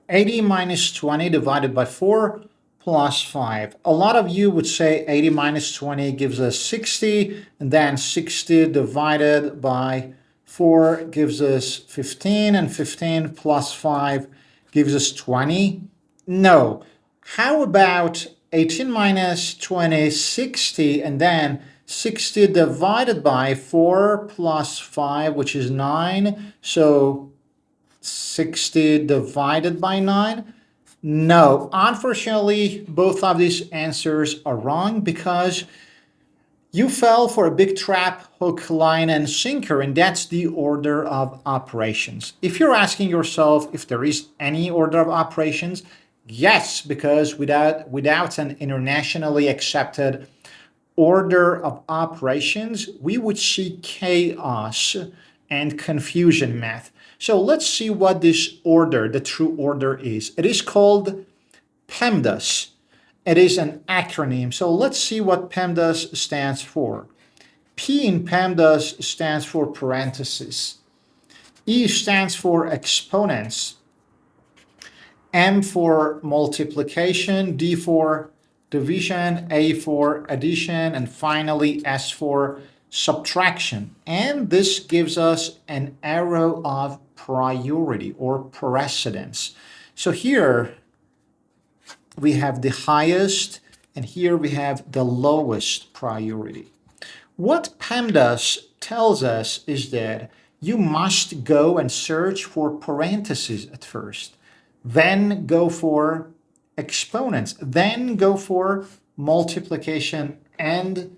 80 minus 20 divided by 4 plus 5. A lot of you would say 80 minus 20 gives us 60, and then 60 divided by 4 gives us 15, and 15 plus 5 gives us 20. No. How about 18 minus 20, 60, and then 60 divided by 4 plus 5, which is 9. So 60 divided by 9? No, unfortunately, both of these answers are wrong because you fell for a big trap, hook, line, and sinker, and that's the order of operations. If you're asking yourself if there is any order of operations, yes, because without an internationally accepted order of operations, we would see chaos and confusion math. So let's see what this order, the true order is. It is called PEMDAS. It is an acronym. So let's see what PEMDAS stands for. P in PEMDAS stands for parentheses. E stands for exponents. M for multiplication. D for division. A for addition. And finally, S for subtraction. And this gives us an arrow of priority or precedence. So here we have the highest, and here we have the lowest priority. What PEMDAS tells us is that you must go and search for parentheses at first, then go for exponents, then go for multiplication and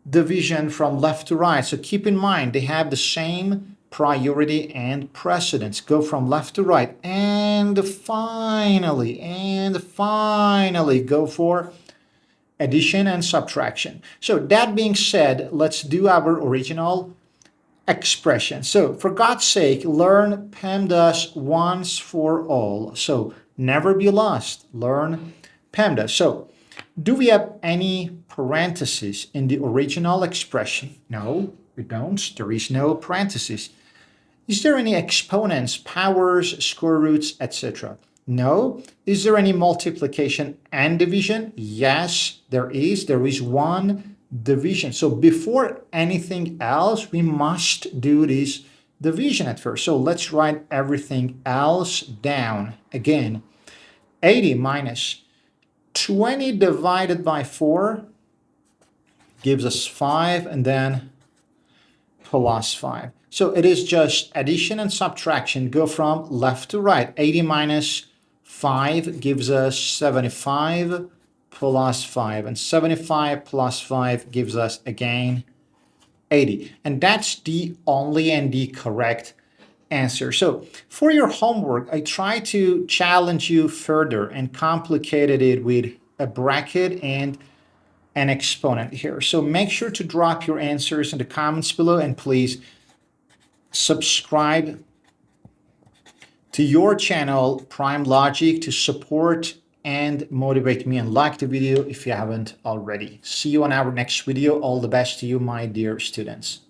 division from left to right. So keep in mind, they have the same priority and precedence. Go from left to right, and finally go for addition and subtraction. So that being said, let's do our original expression. So for God's sake, learn PEMDAS once for all. So never be lost. Learn PEMDAS. So do we have any parentheses in the original expression? No, we don't. There is no parentheses. Is there any exponents, powers, square roots, etc.? No. Is there any multiplication and division? Yes, there is. There is one division. So before anything else, we must do this division at first. So let's write everything else down. Again, 80 minus 20 divided by 4 gives us 5, and then plus 5. So it is just addition and subtraction. Go from left to right. 80 minus 5 gives us 75 plus 5. And 75 plus 5 gives us, again, 80. And that's the only and the correct answer. So for your homework, I try to challenge you further and complicated it with a bracket and an exponent here. So make sure to drop your answers in the comments below, and please subscribe to your channel, Prime Logic, to support and motivate me, and like the video if you haven't already. See you on our next video. All the best to you, my dear students.